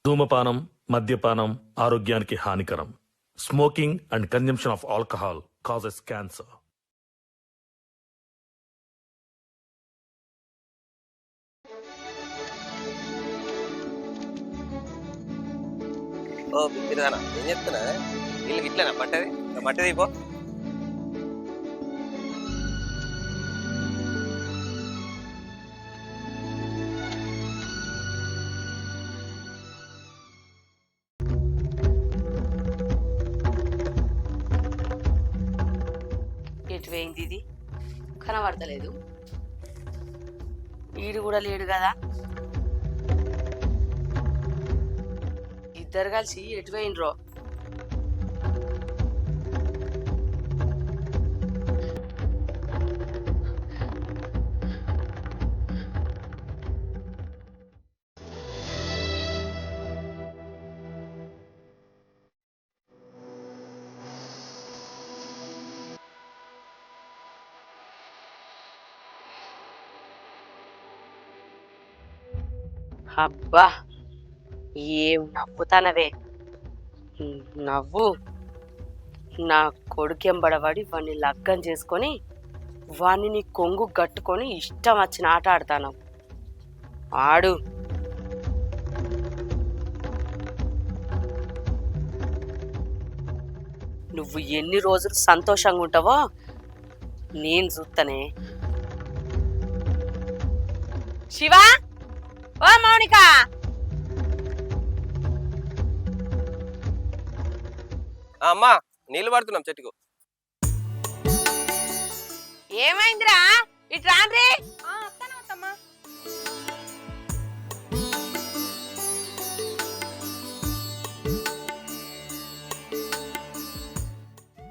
ధూమపానం, మద్యపానం ఆరోగ్యానికి హానికరం. Smoking and consumption of alcohol causes cancer. ఓ పిచ్చిదానా ఏం చెప్తున్నా వీళ్ళకి ఇట్లేనా పట్టది పట్టది పో. ఎటు పోయింది ఇది? కనబడతలేదు. వీడు కూడా లేడు కదా. ఇద్దరు కలిసి ఎటు పోయినరో. అబ్బా ఏం నవ్వుతానవే. నవ్వు. నా కొడుకెంబడబడి వాడిని లగ్గం చేసుకొని వాడిని నీ కొంగు కట్టుకొని ఇష్టం వచ్చిన ఆట ఆడతాను. ఆడు. నువ్వు ఎన్ని రోజులు సంతోషంగా ఉంటావో నేను చూస్తానే. శివా, ఓ మౌనిక, అమ్మా నీళ్ళు పడుతున్నాం చెట్టుకు. ఏమైందిరా? ఇటు రాండ్రి.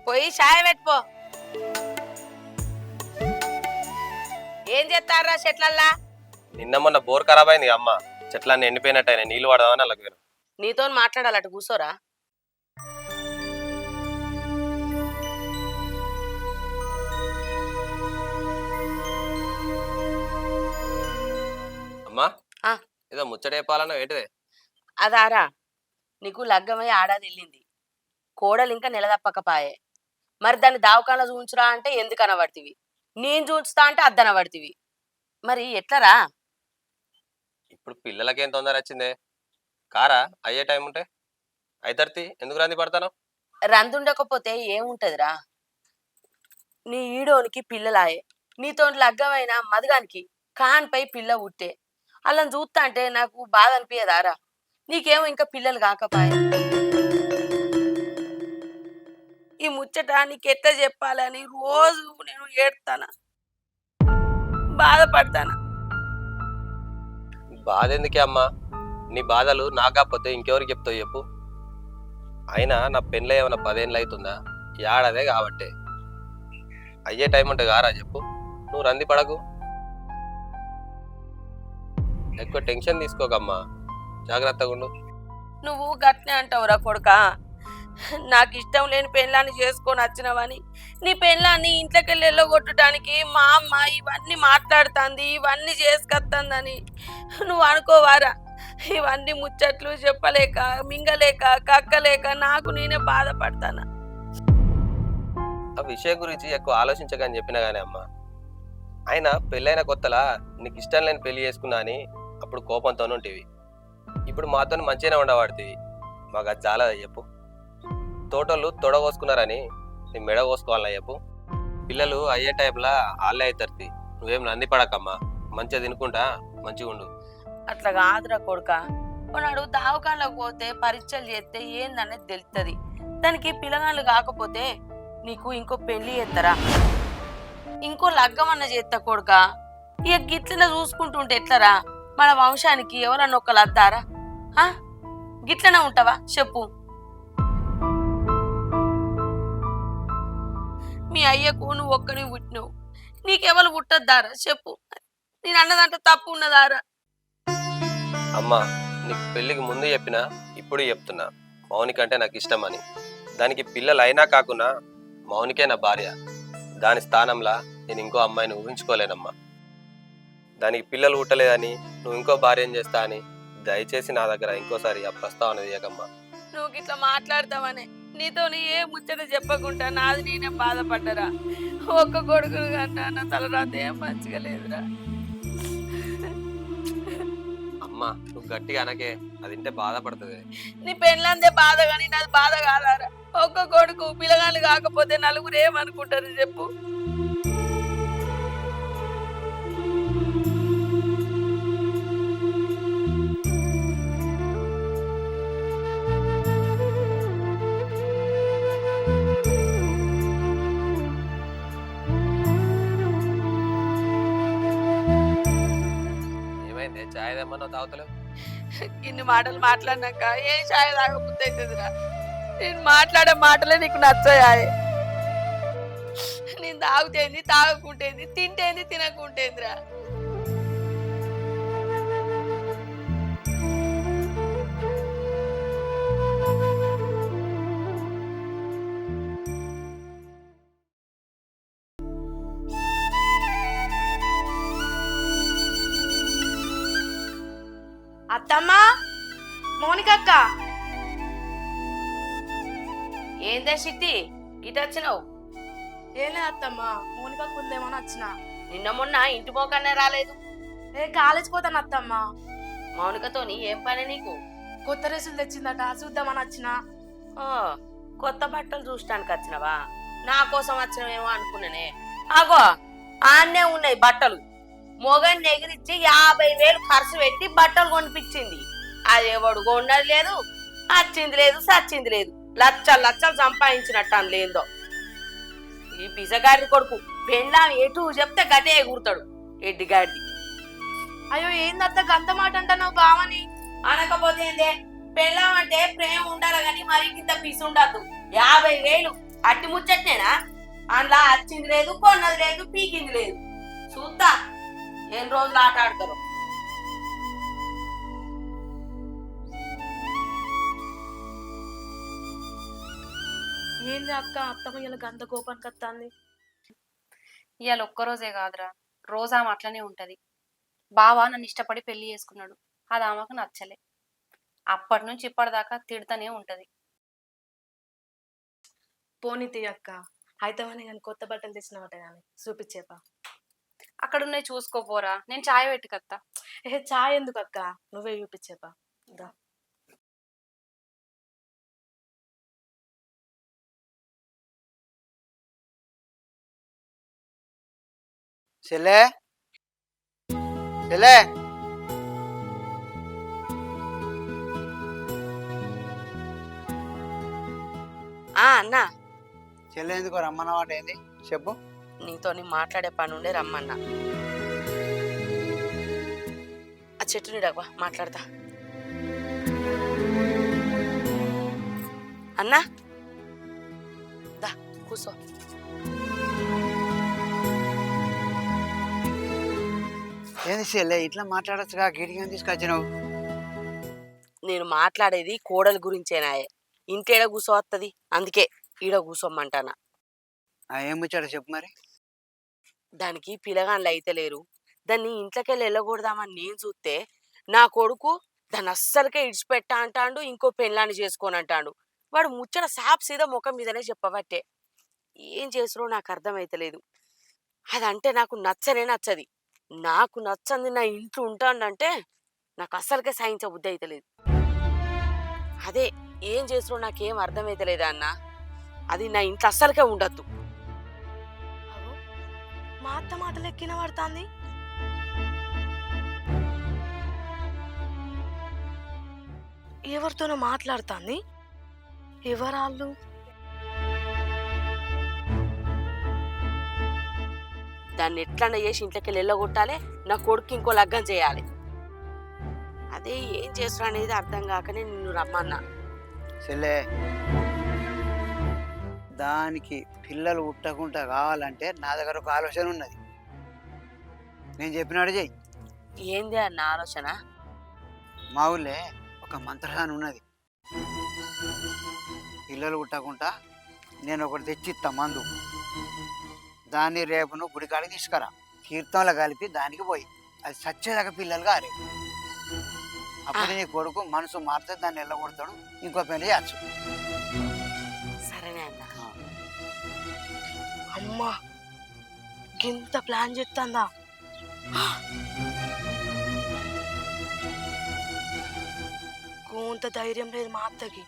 పోయి చాయ్ పెట్టుకో. ఏం చేస్తారా చెట్లల్లా? నిన్న మొన్న బోర్ ఖరాబ్ అయింది అమ్మ, చెట్లన్నీ ఎండిపోయినట్టు అయినా నీళ్ళు పడదామని అలాగే. నీతో మాట్లాడాలట, కూసోరా. అమ్మా ఆ. ఏదో ముచ్చట చెప్పాలన్నా ఏంటిదే? అదారా, నీకు లగ్గమై ఆడాది వెళ్ళింది. కోడలు ఇంకా నెలదప్పకపాయే. మరి దాన్ని దావకాంలో చూంచురా అంటే ఎందుకు అనబడితివి? నేను చూంచుతా అంటే అద్దనబడితివి. మరి ఎట్లరా? ఇప్పుడు పిల్లలకేం తొందర వచ్చిందే? కారా అయ్యే టైం ఉంటే అయితర్తి ఎందుకు రంది పడతాను? రందుండకపోతే ఏముంటదిరా? నీ ఈడోనికి పిల్లలాయే. నీతో లగ్గమైన మధుగానికి కాన్పై పిల్ల ఉట్టే. అలా చూస్తా అంటే నాకు బాధ అనిపించదారా? నీకేమో ఇంకా పిల్లలు కాకపాయే. ఈ ముచ్చట నీకెట్లా చెప్పాలని రోజు నేను ఏడ్తానా, బాధపడతానా. బాధ ఎందుకే అమ్మా? నీ బాధలు నాకు కాకపోతే ఇంకెవరికి చెప్తావు చెప్పు? అయినా నా పెళ్ళి ఏమైనా 10 ఏళ్ళు అవుతుందా? ఏడాదే కాబట్టే. అయ్యే టైం ఉంటే కారా చెప్పు? నువ్వు రంది పడకు, ఎక్కువ టెన్షన్ తీసుకోకమ్మా, జాగ్రత్తగా ఉండు. నువ్వు గట్నే అంటావురా కొడుకా. నాకు ఇష్టం లేని పెళ్ళాన్ని చేసుకొని వచ్చినవని నీ పెళ్ళాన్ని ఇంట్లోకెళ్ళి వెళ్ళగొట్టడానికి మా అమ్మ ఇవన్నీ మాట్లాడుతుంది, ఇవన్నీ చేసుకొస్తుందని నువ్వు అనుకోవారా? ఇవన్నీ ముచ్చట్లు చెప్పలేక, మింగలేక, కక్కలేక నాకు నేనే బాధపడతానా. ఆ విషయం గురించి ఎక్కువ ఆలోచించకని చెప్పినా కానీ అమ్మా. అయినా పెళ్ళైన కొత్తలా నీకు ఇష్టం లేని పెళ్లి చేసుకున్నా అని అప్పుడు కోపంతోనే ఉంటేవి. ఇప్పుడు మాతో మంచిగానే ఉండవాడుతుంది. మాకు అది చాలా చెప్పు. తోటోళ్ళు తొడ కోసుకున్నారని నీ మెడ కోసుకోవాలన్నా చెప్పు? పిల్లలు అయ్యే టైంలా వాళ్ళే అవుతారు. నువ్వేం నంది పడకమ్మా, మంచిగా తినుకుంటా మంచిగా ఉండు. అట్లా కాదురా కొడుక. కొన్నాడు దావకాంలోకి పోతే పరీక్షలు చేస్తే ఏందనేది తెలుస్తుంది. దానికి పిల్లగాళ్ళు కాకపోతే నీకు ఇంకో పెళ్లి చేస్తారా? ఇంకో లగ్గం అన్న చేస్తా కొడుక. ఇక గిట్లన చూసుకుంటుంటే ఎట్లరా? మన వంశానికి ఎవరన్నా ఒకళ్ళు అద్దారా? గిట్లనే ఉంటావా చెప్పు? మీ అయ్యకు నువ్వు ఒక్కని పుట్టినవు, నీకెవరు పుట్టద్దారా చెప్పు? నేను అన్నదంటే తప్పు ఉన్నదారా? అమ్మా నీకు పెళ్ళికి ముందు చెప్పినా ఇప్పుడు చెప్తున్నా, మౌనిక అంటే నాకు ఇష్టమని. దానికి పిల్లలు అయినా కాకున్నా మౌనికే నా భార్య. దాని స్థానంలో నేను ఇంకో అమ్మాయిని ఊహించుకోలేనమ్మా. దానికి పిల్లలు పుట్టలేదని నువ్వు ఇంకో భార్యను చేస్తా అని దయచేసి నా దగ్గర ఇంకోసారి ఆ ప్రస్తావన తీయకమ్మా. నువ్వు ఇట్లా మాట్లాడతావనే నీతో ఏ ముచ్చట చెప్పకుండా నాది నేనే బాధపడ్డరా. ఒక్క కొడుకును కన్నా నా తలరాత ఏం మంచిగా లేదురా. అమ్మా నువ్వు గట్టిగా అనకే, అది వింటే బాధపడుతుంది. నీ పెళ్ళందే బాధ కానీ నాది బాధ కాదారా. ఒక్క కొడుకు పిల్లగాళ్ళు కాకపోతే నలుగురు ఏమనుకుంటారు చెప్పు. ఏమైంది, చాయ్ తెమ్మన్నా తాగుతలేవు? ఇన్ని మాటలు మాట్లాడినాక ఏ ఛాయ్ తాగబుద్ధి అవుతుందిరా. నేను మాట్లాడే మాటలే నీకు నచ్చాయే. నేను తాగుతేంది తాగకుంటేంది, తింటేంది తినకుంటేందిరా. అత్తమ్మా, మోనికక్క. ఏందే సిట్టి ఇటు వచ్చినావు? ఏం లేదు అత్తమ్మా, మోనికక్క ఉందేమని వచ్చిన. నిన్న మొన్న ఇంటి పోకనే రాలేదు. కాలేజ్ పోతాను అత్తమ్మా. మౌనికతోని ఏం పని నీకు? కొత్త డ్రెస్సులు తెచ్చిందట, చూద్దామని వచ్చిన. ఓ, కొత్త బట్టలు చూడటానికి వచ్చినవా? నా కోసం వచ్చినవేమో అనుకున్నానే. అగో ఆన్నే ఉన్నాయి బట్టలు. మొగన్ని ఎగిరిచ్చి 50,000 ఖర్చు పెట్టి బట్టలు కొనిపించింది. అది ఎవడు కొన్నది లేదు, వచ్చింది లేదు, సచ్చింది లేదు. లచ్చలు లచ్చలు సంపాదించినట్టు అని లేదో. ఈ పిసగాడి కొడుకు పెళ్ళాం ఎటు చెప్తే గటే ఎగురుతాడు ఎడ్డిగాడి. అయ్యో ఏందత్త గంత మాట అంటున్నావు బావని? అనకపోతే ఏందే, పెళ్ళాం అంటే ప్రేమ ఉండాలి గాని మరి ఇంత పిసి ఉండద్దు. 50,000 అట్టి ముచ్చట్నేనా? అందులో వచ్చింది లేదు, కొన్నది లేదు, పీకింది లేదు. చూద్దా ఎన్ని రోజులు ఆట ఆడతారు. ఏంది అక్క, అత్తమ్మ ఇలా గంత కోపానికి వస్తుంది? ఇవాళ ఒక్కరోజే కాదురా, రోజు ఆమె అట్లనే ఉంటది. బావ నన్ను ఇష్టపడి పెళ్లి చేసుకున్నాడు, అది ఆమెకు నచ్చలే. అప్పటి నుంచి ఇప్పటిదాకా తిడతానే ఉంటది. పోనీతి అక్క, అయితే కానీ కొత్త బట్టలు తెచ్చినవట కానీ చూపించేపా. అక్కడ ఉన్నాయి చూసుకోపోరా, నేను చాయ్ పెట్టుకత్తా. చాయ్ ఎందుకు అక్క, నువ్వే చూపించేపా. చెల్లే చెల్లే, అన్నా, చెల్లె ఎందుకు రమ్మన్నమాట ఏంది చెప్పు. నీతోని మాట్లాడే పని ఉండే రమ్మన్నా. ఆ చెట్టు నీడవా మాట్లాడతా. అన్నా దా కూసో. ఏంది చెల్లె ఇట్లా మాట్లాడచ్చుగా, గిడికి తీసుకొచ్చినావు? నేను మాట్లాడేది కోడలి గురించేనాయే. ఇంటేడ కూసోవత్తది, అందుకే ఈడ కూసోమ్మంటానా. ఏం ముచ్చాడు చెప్పు మరి. దానికి పిల్లగాళ్ళు అయితే లేరు. దాన్ని ఇంట్లోకెళ్ళి వెళ్ళకూడదామని నేను చూస్తే నా కొడుకు దాన్ని అస్సలకే ఇడిచిపెట్టా అంటాడు, ఇంకో పెళ్ళాన్ని చేసుకొని అంటాడు. వాడు ముచ్చట సాప్ సీదా ముఖం మీదనే చెప్పబట్టే. ఏం చేసిరో నాకు అర్థమైతలేదు. అదంటే నాకు నచ్చనే నచ్చది. నాకు నచ్చంది నా ఇంట్లో ఉంటానంటే నాకు అస్సలకే సహించబుద్ధి అయితలేదు. అదే ఏం చేసిరో నాకేం అర్థమైతలేదా అన్న. అది నా ఇంట్లో అస్సలకే ఉండద్దు. మా అత్త మాటలు ఎక్కిన పడుతుంది. ఎవరితోనో మాట్లాడుతుంది. ఎవరాళ్ళు? దాన్ని ఎట్లన్నా చేసి ఇంట్లోకి వెళ్ళగొట్టాలి, నా కొడుకు ఇంకో లగ్గం చేయాలి. అదే ఏం చేస్తున్నా అనేది అర్థం కాకనే నిన్ను రమ్మన్నా. చెల్లె, దానికి పిల్లలు పుట్టకుండా కావాలంటే నా దగ్గర ఒక ఆలోచన ఉన్నది. నేను చెప్పినాడు చెయ్యి. ఏంది అన్న ఆలోచన? మా ఊళ్ళే ఒక మంత్రసాని ఉన్నది. పిల్లలు పుట్టకుండా నేను ఒకటి తెచ్చిస్తా మందు. దాన్ని రేపు నువ్వు గుడికాడికి తీసుకురా. కీర్తనలో కలిపి దానికి పోయి అది చచ్చేదాకా పిల్లలు కారే. అప్పుడు నీ కొడుకు మనసు మారితే దాన్ని వెళ్ళగొడతాడు, ఇంకో పెళ్లి చేయచ్చు. సరేనే అన్న. అమ్మా గింత ప్లాన్ చేస్తుందా? కొంత ధైర్యం లేదు మా అత్తకి.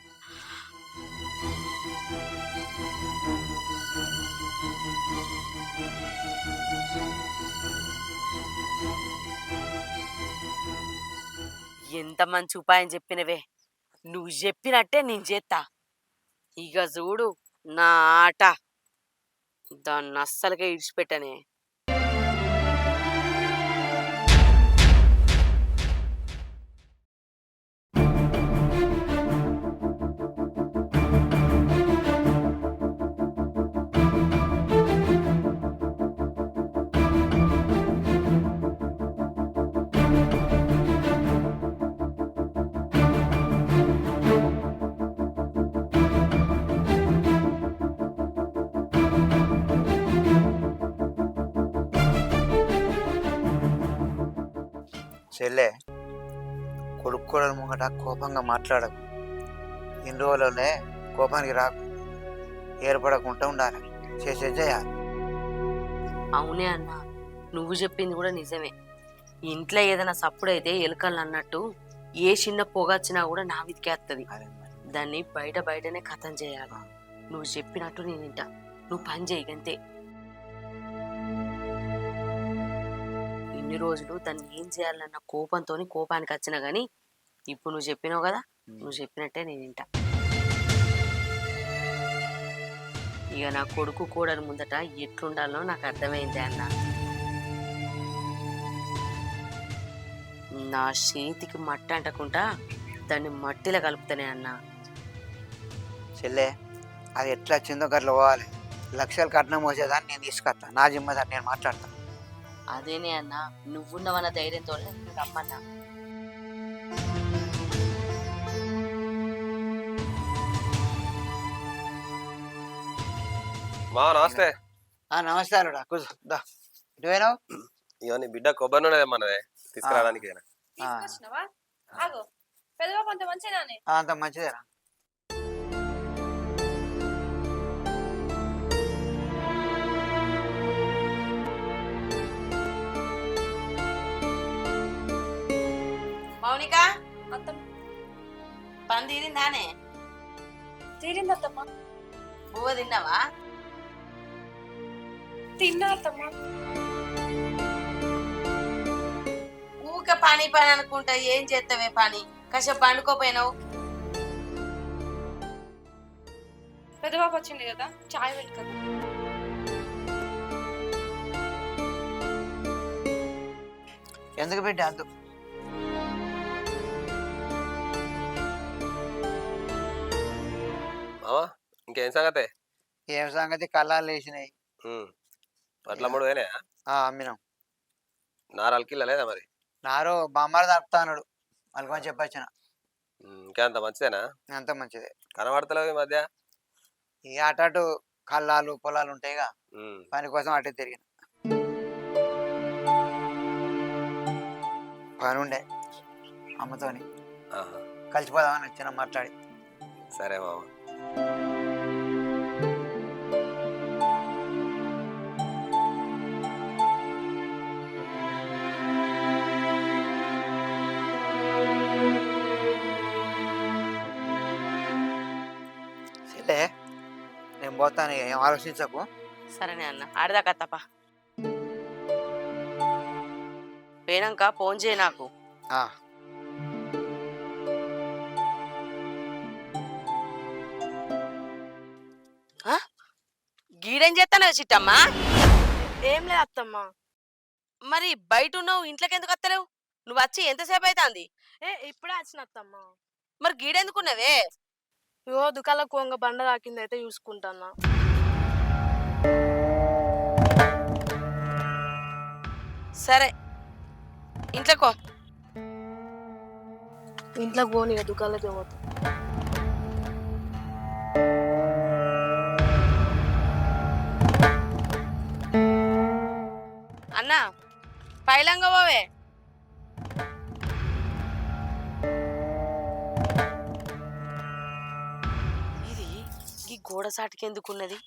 ఎంత మంచి ఉపాయం చెప్పినవే. నువ్వు చెప్పినట్టే నేను చేస్తా. ఇక చూడు నా ఆట. దాన్ని అస్సలుగా ఇడిచిపెట్టనే. చెల్లె, కొడుకు కూడా ముంగట కోపంగా మాట్లాడకు. ఇన్ని రోజులనే కోపానికి రాకు, ఏర్పడకుండా ఉండాలి, చేసేది చేయాలి. అవునే అన్న, నువ్వు చెప్పింది కూడా నిజమే. ఇంట్లో ఏదైనా సప్పుడైతే ఎలుకలు అన్నట్టు ఏ చిన్న పొగ వచ్చినా కూడా నా విదికేస్తుంది. దాన్ని బయటనే కథం చేయాలి. నువ్వు చెప్పినట్టు నేను వింటా. నువ్వు పని చేయగంతే. ఇన్ని రోజులు దాన్ని ఏం చేయాలన్న కోపానికి వచ్చినా గానీ ఇప్పుడు నువ్వు చెప్పినావు కదా, నువ్వు చెప్పినట్టే నేను వింటా. ఇక నా కొడుకు కోడలు ముందట ఎట్లుండాలో నాకు అర్థమైంది అన్న. నా చేతికి మట్టి అంటకుండా దాన్ని మట్టిలో కలుపుతానే అన్న. చెల్లె, అది ఎట్లా వచ్చిందో గట్ల పోవాలి. లక్షలు కట్నం మోసేదాన్ని నేను తీసుకొస్తా, నా జిమ్మదాన్ని నేను మాట్లాడతాను. అదేనే అన్న, నువ్వున్నవన్న ధైర్యంతో నేను రమ్మన్నా. మా నమస్తే. నమస్తే అల్లుడా, కూర్చో. దా, ఇటు పోయినావు? ఇక నీ బిడ్డ కొబ్బరి నూనె మనదే తీసుకురావడానికి. తీసుకొచ్చినావా? ఆగో, పెద్దవా కొంత మంచిదానే. అంత మంచిదేనా? మౌనిక, అత్తమ్మ పని తీరిందానే? తీరింది అత్తమ్మ. బువ్వ తిన్నావా? తిన్నా అత్తమ్మ. ఊక పని అనుకుంటా ఏం చేస్తావే పని? కాసేపు పండుకోపోయినావు. పెద్దబాబు వచ్చింది కదా, చాయ్ పెట్టుకోదు. ఎందుకు బిడ్డ అందు? మామా ఇంకేం సంగతే? ఏం సంగతి, కళ్ళాలు వేసినాయి. అట్లా మూడు పోయినా అమ్మినాం. నారాలకి లేదా మరి? నారు బామ్మారు తప్పుతాడు, వాళ్ళకి చెప్పొచ్చిన. ఇంకా అంత మంచిదేనా? అంత మంచిదే. కనబడతలేవు ఈ మధ్య. ఈ అటు కళ్ళాలు పొలాలు ఉంటాయిగా, పని కోసం అటే తిరిగిన. పని ఉండే అమ్మతోని, కలిసిపోదామని వచ్చిన మాట్లాడి. సరే మామ. సరే, నేను పోతాను, ఏం ఆలోచించకు. సరేనే అన్న, ఆడదాకా తప్ప పోయినాక ఫోన్ చేయి నాకు. గీడేం చేస్తాను చిట్టమ్మా? ఏం లేదు అత్తమ్మ. మరి బయట ఉన్నావు, ఇంట్లోకి ఎందుకు వస్తలేవు? నువ్వు వచ్చి ఎంతసేపు అవుతుంది? ఇప్పుడే వచ్చిన అత్తమ్మ. మరి గీడెందుకున్నావే? ఇగో దుకాణంలో కొంగ బండ తాకింది, అయితే చూసుకుంటానా. సరే, ఇంట్లోకో. ఇంట్లోకి పోనీ, దుకాణంలోకి పోతా. అన్నా, పైలంగా పోవే. గోడసాటికి ఎందుకున్నది?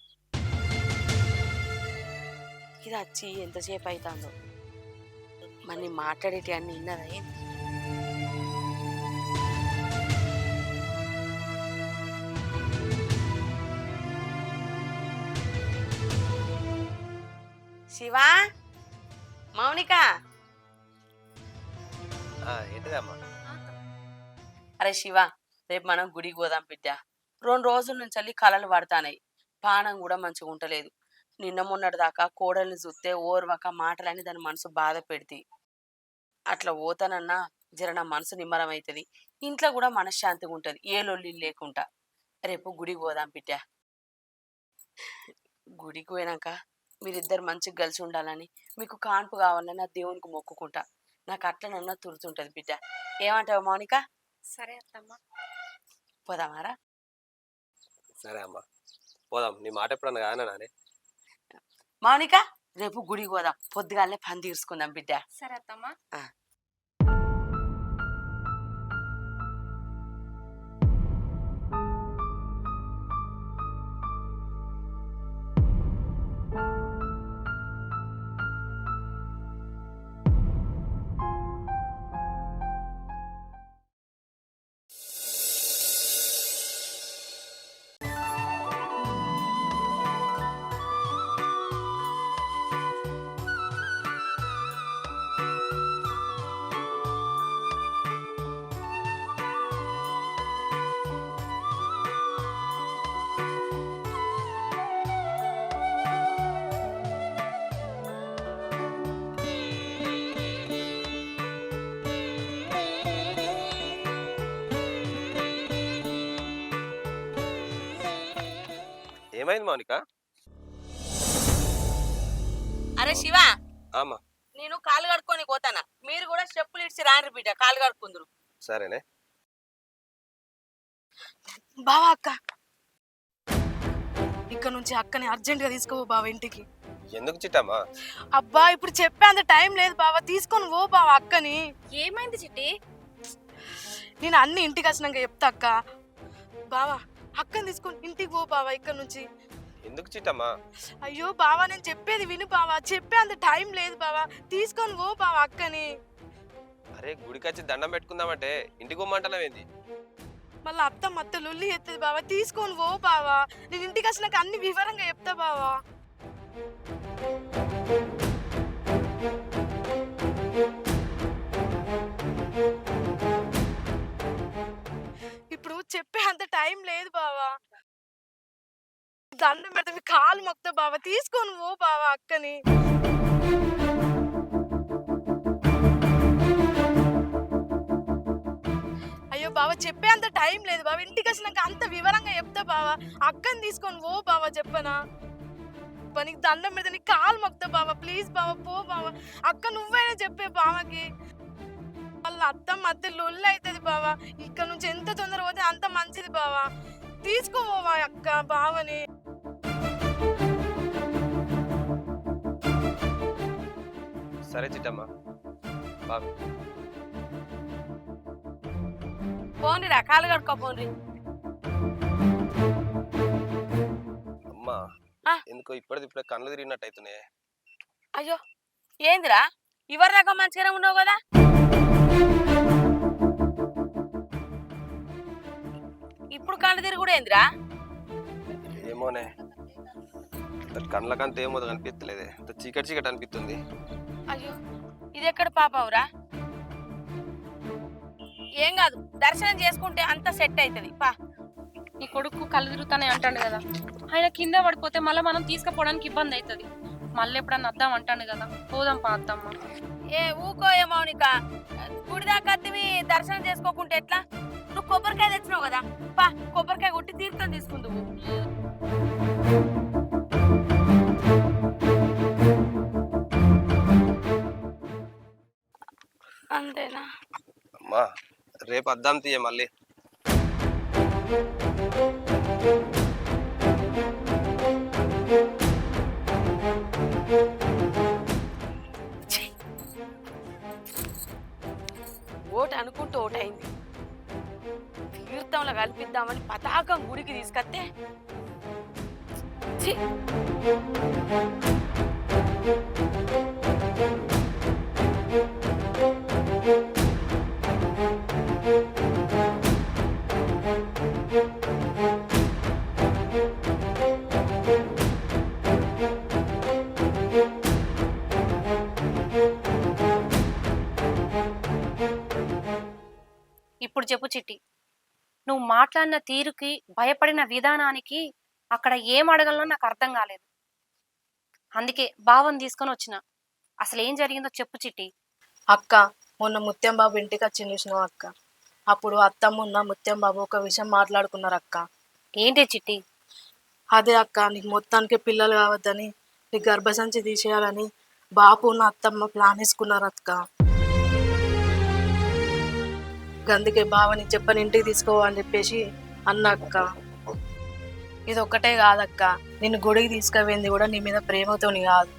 ఇది వచ్చి ఎంతసేపు అవుతుందో మరి మాట్లాడేటి అన్ని విన్నదా ఏంది? శివా, మౌనిక, ఏంటిదమ్మా? అరే శివ, రేపు మనం గుడికి పోదాం బిడ్డ. 2 రోజుల నుంచి అల్లి కలలు పడతానాయి. పానం కూడా మంచిగా ఉంటలేదు. నిన్న మొన్నటి దాకా కోడల్ని చూస్తే ఓర్వక మాటలని దాని మనసు బాధ పెడితే అట్లా పోతానన్నా జర నా మనసు నిమ్మరం అవుతుంది. ఇంట్లో కూడా మనశ్శాంతిగా ఉంటది, ఏ లొల్లి లేకుండా. రేపు గుడికి పోదాం బిడ్డ. గుడికి పోయినాక మీరిద్దరు మంచిగా కలిసి ఉండాలని, మీకు కాన్పు కావాలని నా దేవునికి మొక్కుకుంటా. నాకు అట్లనన్నా తురుతుంటది బిడ్డ. ఏమంటావు మౌనిక? సరే అత్తమ్మ. పోదామారా? సరే అమ్మా, పోదాం. నీ మాట ఎప్పుడన్నా కానా నానే? మౌనిక, రేపు గుడికి పోదాం. పొద్దుగాలనే పని తీర్చుకుందాం బిడ్డ. సరే అత్తమ్మ. ఏమైంది మౌనిక? అరే శివ, ఆమా, నేను కాలు కడుక్కొని పోతానా. మీరు కూడా స్టెప్పులు ఇచ్చి రాండి బిడ్డ, కాలు కడుక్కుందరు. సరేనే. బావా అక్క, ఇక్కడ నుంచి అక్కని అర్జెంట్ గా తీసుకోవో బావ ఇంటికి. ఎందుకు చిట్టమ్మా? అబ్బా ఇప్పుడు చెప్పే అంత టైం లేదు బావ, తీసుకొని పో బావ అక్కని. ఏమైంది చిట్టి? నేను అన్ని ఇంటికి వచ్చినాక చెప్తా అక్క. బావా అక్కని తీసుకొని ఇంటికి పో బావా ఇక్కడ నుంచి. ఎందుకు చిట్టమ్మా? అయ్యో బావా నేను చెప్పేది విను బావా, చెప్పే అంత టైం లేదు బావా, తీసుకొని పో బావా అక్కని. అరే గుడికి వచ్చి దండం పెట్టుకుందామంటే ఇంటికి పోమంటావేంది? మళ్ళీ అత్త లొల్లి ఎత్తది బావా, తీసుకొని పో బావా. నేను ఇంటికి వచ్చినాక అన్ని వివరంగా చెప్తా బావా. ఇప్పుడు చెప్పే అంత టైం లేదు బావా, దండం పెడితే మీ కాలు మొక్తా బావా, తీసుకొని పో బావా అక్కని. అయ్యో బావా చెప్పే అంత టైం లేదు బావా, ఇంటికి వచ్చినాక అంత వివరంగా చెప్తా బావా, అక్కని తీసుకొని పో బావా చెప్పనా. నీకు దండం పెడితే నీ కాలు మొక్తా బావా, ప్లీజ్ బావా పో బావా. అక్క నువ్వైనా చెప్పే బావకి, వాళ్ళ అత్త లొల్లి అవుతుంది బావా. ఇక్కడ నుంచి ఎంత తొందర పోతే అంత మంచిది బావా, తీసుకోవా అక్క బావని. సరే చిట్టమ్మా, బాబు. పోనీరా, కాలు కడుక్కో పోన్రి. అమ్మా ఆ? ఎందుకో ఇప్పుడే కళ్ళు తిరిగినట్టు అవుతున్నాయి. అయ్యో ఏందిరా, ఇవరి దాకా మంచిగానే ఉన్నావు కదా? ఇప్పుడు కళ్ళు తిరిగి కూడా ఏందిరా? ఏమోనే, కళ్ళకంత ఏమో కనిపిస్తలేదే, చీకటి చీకటి అనిపిస్తుంది. అయ్యో ఇది ఎక్కడ పాపవురా? ఏం కాదు, దర్శనం చేసుకుంటే అంత సెట్ అవుతుంది పా. నీ కొడుకు కళ్ళు తిరుగుతానే అంటాడు కదా, ఆయన కింద పడిపోతే మళ్ళీ మనం తీసుకుపోవడానికి ఇబ్బంది అవుతుంది. మళ్ళీ ఎప్పుడన్నా వద్దాం అంటాను కదా, పోదాం పా అత్తమ్మ. ఏ ఊకో ఏ మౌనిక, గుడి దాకా దర్శనం చేసుకోకుంటే ఎట్లా? నువ్వు కొబ్బరికాయ తెచ్చినావు కదా, పా కొబ్బరికాయ కొట్టి తీర్థం తీసుకుందువు. అంతేనా? అమ్మా రేపు అద్దాం తీయ మళ్ళీ. ఓటు అనుకుంటూ ఓటైంది. తీర్థంలో కల్పిద్దామని పతాకం గుడికి తీసుకొస్తే ఛీ! ఇప్పుడు చెప్పు చిట్టి, నువ్వు మాట్లాడిన తీరుకి భయపడిన విధానానికి అక్కడ ఏం అడగాలో నాకు అర్థం కాలేదు. అందుకే బావని తీసుకొని వచ్చిన. అసలు ఏం జరిగిందో చెప్పు చిట్టి. అక్క మొన్న ముత్యం బాబు ఇంటికి వచ్చి చూసినావు అక్క. అప్పుడు అత్తమ్మ ముత్యం బాబు ఒక విషయం మాట్లాడుకున్నారు అక్క. ఏంటి చిట్టి? అదే అక్క, నీకు మొత్తానికి పిల్లలు కావద్దని, నీకు గర్భసంచి తీసేయాలని బాపు ఉన్న అత్తమ్మ ప్లాన్ వేసుకున్నారు అక్క. అందుకే బావని చెప్పని ఇంటికి తీసుకోవని చెప్పేసి అన్న అక్క. ఇది ఒక్కటే కాదక్క, నిన్ను గుడికి తీసుకుపోయింది కూడా నీ మీద ప్రేమతోని కాదు,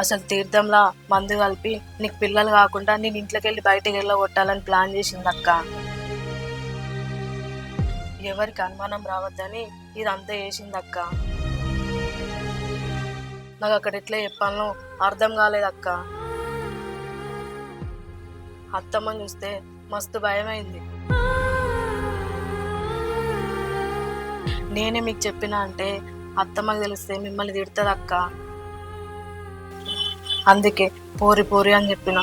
అసలు తీర్థంలా మందు కలిపి నీకు పిల్లలు కాకుండా నేను ఇంట్లోకి వెళ్ళి బయటకు వెళ్ళగొట్టాలని ప్లాన్ చేసింది అక్క. ఎవరికి అనుమానం రావద్దని ఇదంతా చేసింది అక్క. నాకు అక్కడ ఎట్లా చెప్పాలో అర్థం కాలేదక్క. అత్తమ్మని చూస్తే మస్తు భయమైంది. నేనే మీకు చెప్పినా అంటే అత్తమ్మకి తెలిస్తే మిమ్మల్ని తిడుతుంది అక్క. అందుకే పోరి పోరి అని చెప్పిన.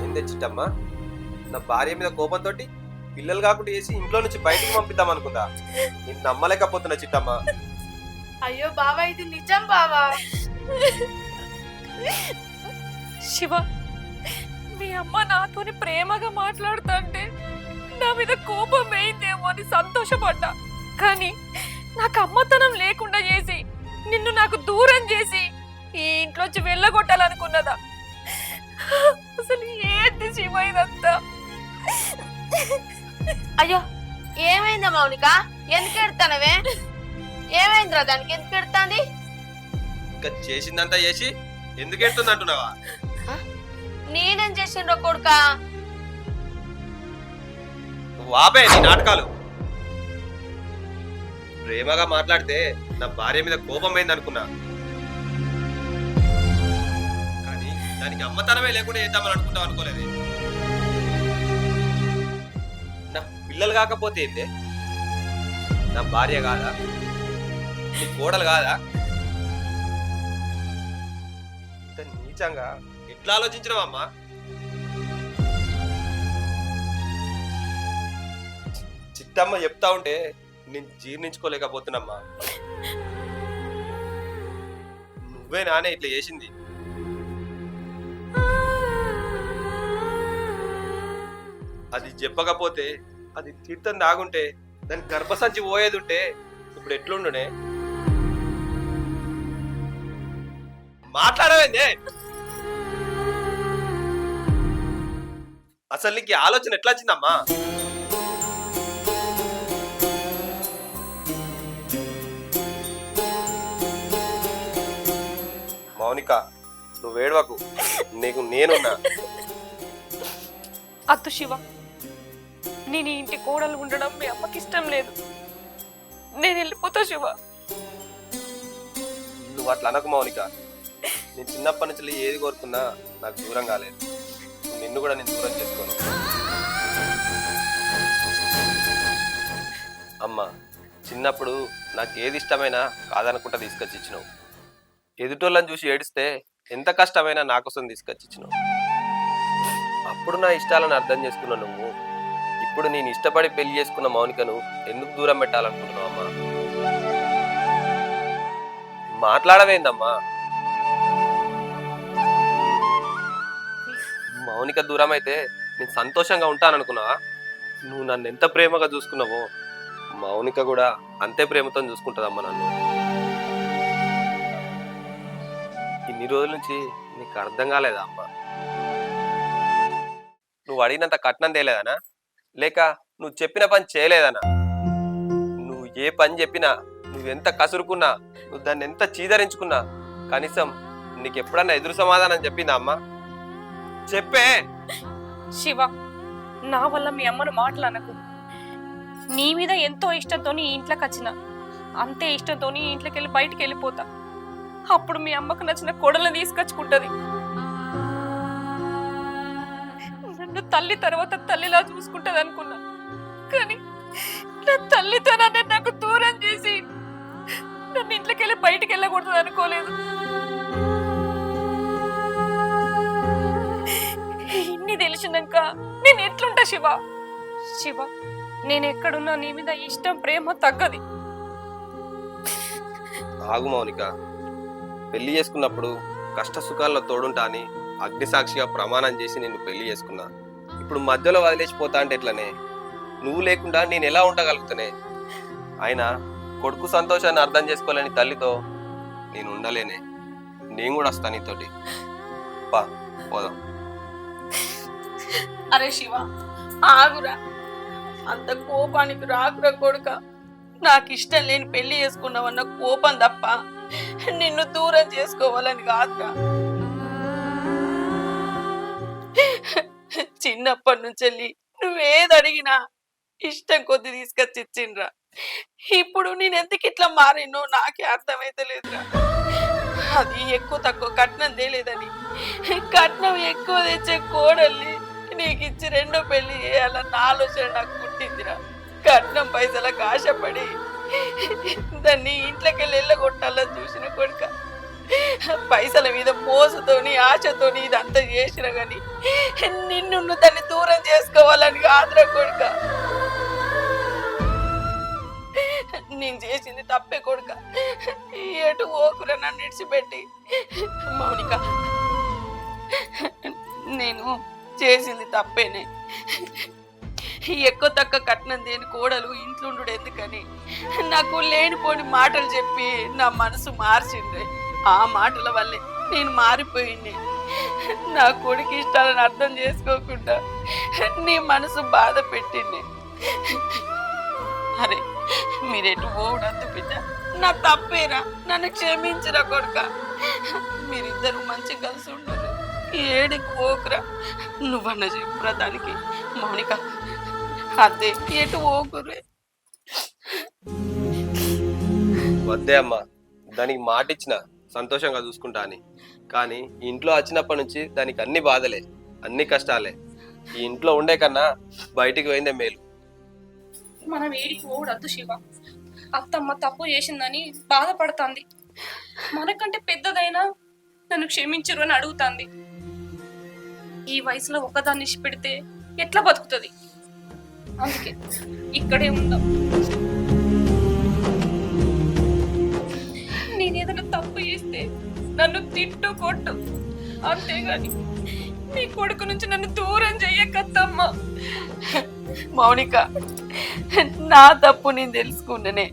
ఏం తెచ్చిట్టమ్మా? నా భార్య మీద కోపంతో పిల్లలు కాకుండా చేసి ఇంట్లో నుంచి బయటకు పంపిద్దాం అనుకుందా? నేను నమ్మలేకపోతున్నా చిట్టమ్మా. అయ్యో బావా, ఇది నిజం బావా. శివ, మీ అమ్మ నాతోని ప్రేమగా మాట్లాడుతుంటే నా మీద కోపం వేయిందేమో అని సంతోషపడ్డా. కానీ నాకు అమ్మతనం లేకుండా చేసి నిన్ను నాకు దూరం చేసి ఈ ఇంట్లోంచి వెళ్ళగొట్టాలనుకున్నదా? అసలు ఏంటి శివ ఇదంతా? అయ్యో ఏమైందా మౌనిక? ఎందుకు ఎడతానవే? ఏమైందిరా దానికి? ఎందుకు ఎడతాంది? ఇంకా చేసిందంతా చేసి ఎందుకు ఎడుతుంది అంటున్నావా? నేనేం చేసిండ్రో కొడుక? నువ్వు ఆపే నీ నాటకాలు. ప్రేమగా మాట్లాడితే నా భార్య మీద కోపం అయింది అనుకున్నా, కానీ దానికి అమ్మతనమే లేకుండా చేద్దామని అనుకుంటావు అనుకోలేదు. నా పిల్లలు కాకపోతే ఏందే? నా భార్య కాదా? నీ కోడలు కాదా? ఇంత నీచంగా ఎట్లా ఆలోచించినావమ్మా? చిట్టమ్మ చెప్తా ఉంటే నేను జీర్ణించుకోలేకపోతున్నామ్మా. నువ్వే నానే ఇట్లా చేసింది. అది చెప్పకపోతే, అది తీర్థం దాగుంటే, దాని గర్భసంచి పోయేది ఉంటే ఇప్పుడు ఎట్లుండునే? మాట్లాడవేందే? అసలు నీకు ఈ ఆలోచన ఎట్లా వచ్చిందమ్మా? మౌనిక, నువ్వు ఏడవకు, నీకు నేనున్నా. అత్తు శివ, నేను ఈ ఇంటి కోడలు ఉండడం మీ అమ్మకి ఇష్టం లేదు. నేను వెళ్ళిపోతా శివ. నువ్వు అట్లా అనకు మౌనిక. నేను చిన్నప్పటి నుంచి ఏది కోరుకున్నా నాకు దూరం కాలేదు. నిన్ను కూడా నేను దూరం చేసుకోను. అమ్మ, చిన్నప్పుడు నాకు ఏది ఇష్టమైనా కాదనుకుంటా తీసుకొచ్చి ఇచ్చినావు. ఎదుటోళ్ళని చూసి ఏడిస్తే ఎంత కష్టమైనా నా కోసం తీసుకొచ్చి ఇచ్చినావు. అప్పుడు నా ఇష్టాలను అర్థం చేసుకున్న నువ్వు ఇప్పుడు నేను ఇష్టపడి పెళ్లి చేసుకున్న మౌనికను ఎందుకు దూరం పెట్టాలనుకుంటున్నావు అమ్మా? మాట్లాడవేందమ్మా? మౌనిక దూరం అయితే నేను సంతోషంగా ఉంటాననుకున్నావా? నువ్వు నన్ను ఎంత ప్రేమగా చూసుకున్నావో మౌనిక కూడా అంతే ప్రేమతో చూసుకుంటుందమ్మా నన్ను. ఇన్ని రోజుల నుంచి నీకు అర్థం కాలేదా అమ్మా? నువ్వు అడిగినంత కట్నం తేలేదనా? లేక నువ్వు చెప్పిన పని చేయలేదనా? నువ్వు ఏ పని చెప్పినా, నువ్వెంత కసురుకున్నా, నువ్వు దాన్ని ఎంత చీదరించుకున్నా, కనీసం నీకు ఎప్పుడన్నా ఎదురు సమాధానం చెప్పిందా అమ్మా? చెప్పే. శివ, నా వల్ల మీ అమ్మను మాటలనకు. నీ మీద ఎంతో ఇష్టంతో ఈ ఇంట్లోకి వచ్చిన, అంతే ఇష్టంతో ఈ ఇంట్లోకి వెళ్ళి బయటికి వెళ్ళిపోతా. అప్పుడు మీ అమ్మకు నచ్చిన కొడలను తీసుకొచ్చుకుంటది. నన్ను తల్లి తర్వాత తల్లిలా చూసుకుంటది అనుకున్నా, కానీ నా తల్లితనాన్ని నాకు దూరం చేసి నన్ను ఇంట్లోకి వెళ్ళి బయటికి వెళ్ళకూడదు అనుకోలేదు. ఇన్ని తెలిసినాక నేను ఎట్లుంటా శివ? శివ, నేను ఎక్కడున్నా నీ మీద ఇష్టం ప్రేమ తగ్గది. ఆగు మౌనిక, పెళ్లి చేసుకున్నప్పుడు కష్ట సుఖాల్లో తోడుంటా అని అగ్నిసాక్షిగా ప్రమాణం చేసి నిన్ను పెళ్లి చేసుకున్నా. ఇప్పుడు మధ్యలో వదిలేసిపోతా అంటే ఎట్లనే? నువ్వు లేకుండా నేను ఎలా ఉండగలుగుతానే? అయినా కొడుకు సంతోషాన్ని అర్థం చేసుకోలేని తల్లితో నేను ఉండలేనే. నేను కూడా వస్తా నీతోటి. పా పోదాం. అరే శివ, ఆగురా, అంత కోపానికి రాకురా కొడుక. నాకు ఇష్టం లేని పెళ్లి చేసుకున్నావన్న కోపం తప్ప నిన్ను దూరం చేసుకోవాలని కాదురా. చిన్నప్పటి నుంచి నువ్వేది అడిగినా ఇష్టం కొద్ది తీసుకొచ్చి ఇచ్చిండ్రా. ఇప్పుడు నేను ఎందుకు ఇట్లా మారినో నాకే అర్థమైతలేదురా. అది ఎక్కువ తక్కువ కట్నం తేలేదని, కట్నం ఎక్కువ తెచ్చే కోడల్ని నీకు ఇచ్చి రెండో పెళ్లి చేయాలన్న ఆలోచన నాకు పుట్టిందిరా. కట్నం పైసలకు ఆశపడి దాన్ని ఇంట్లోకి వెళ్ళి వెళ్ళగొట్టాలని చూసిన కొడుక. పైసల మీద మోసతోని ఆశతోని ఇదంతా చేసిన గాని నిన్ను దాన్ని దూరం చేసుకోవాలని కాదురా కొడుక. నేను చేసింది తప్పే కొడుక. ఎటు ఓకురా నన్ను ఇడిచిపెట్టి. మౌనిక, నేను చేసింది తప్పేనే. ఎక్కువ తక్కువ కట్నం దేని కోడలు ఇంట్లో ఉండు ఎందుకని నాకు లేనిపోని మాటలు చెప్పి నా మనసు మార్చిండ్రే. ఆ మాటల వల్లే నేను మారిపోయింది. నా కొడుకు ఇష్టాలను అర్థం చేసుకోకుండా నీ మనసు బాధ పెట్టింది. అరే మీరెటు పోవడందు బిడ్డ, నా తప్పేరా, నన్ను క్షమించరా కొడుక. మీరిద్దరు మంచిగా కలిసి ఉండరు, ఏడికి పోకురా. నువ్వన్న చెప్పురా దానికి. మౌనిక, అదే ఎటు పోకురే. వద్దే అమ్మా, దానికి మాట ఇచ్చిన సంతోషంగా చూసుకుంటా అని. కానీ ఈ ఇంట్లో వచ్చినప్పటి నుంచి దానికి అన్ని బాధలే, అన్ని కష్టాలే. ఈ ఇంట్లో ఉండే కన్నా బయటికి పోయిందే మేలు. మనం ఏడికి పోవడద్దు శివ. అత్తమ్మ తప్పు చేసిందని బాధపడుతుంది. మనకంటే పెద్దదైనా నన్ను క్షమించరు అని అడుగుతుంది. ఈ వయసులో ఒకదాన్ని ఇష్టపెడితే ఎట్లా బతుకుతుంది? అందుకే ఇక్కడే ఉందాం. నేనేదైనా తప్పు చేస్తే నన్ను తిట్టు కొట్టు, అంతేగాని నీ కొడుకు నుంచి నన్ను దూరం చెయ్యకత్తమ్మా. మౌనిక, నా తప్పు నేను తెలుసుకున్నానే.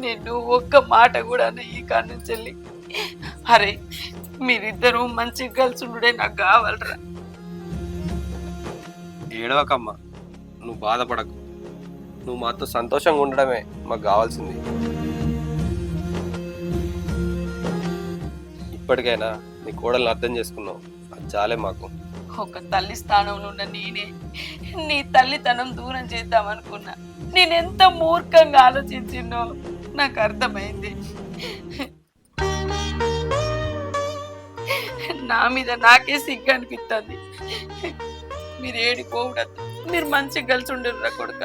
నిన్ను ఒక్క మాట కూడా ఈ కాడి నుంచి వెళ్ళి అరే మీరిద్దరూ మంచిగా కలిసి ఉండే నాకు కావాలరా. ఏడవకమ్మా, నువ్వు బాధపడకు. నువ్వు మాతో సంతోషంగా ఉండడమే మాకు కావాల్సింది. ఇప్పటికైనా నీ కోడల్ని అర్థం చేసుకున్నావు, అది చాలే మాకు. ఒక తల్లి స్థానంలో ఉన్న నేనే నీ తల్లితనం దూరం చేద్దామనుకున్నా. నేనెంత మూర్ఖంగా ఆలోచించినో నాకు అర్థమైంది. నా మీద నాకే సిగ్గు అనిపిస్తుంది. మీరు ఏడిపోవడద్దు, మీరు మంచిగా కలిసి ఉండరు రా కొడుక.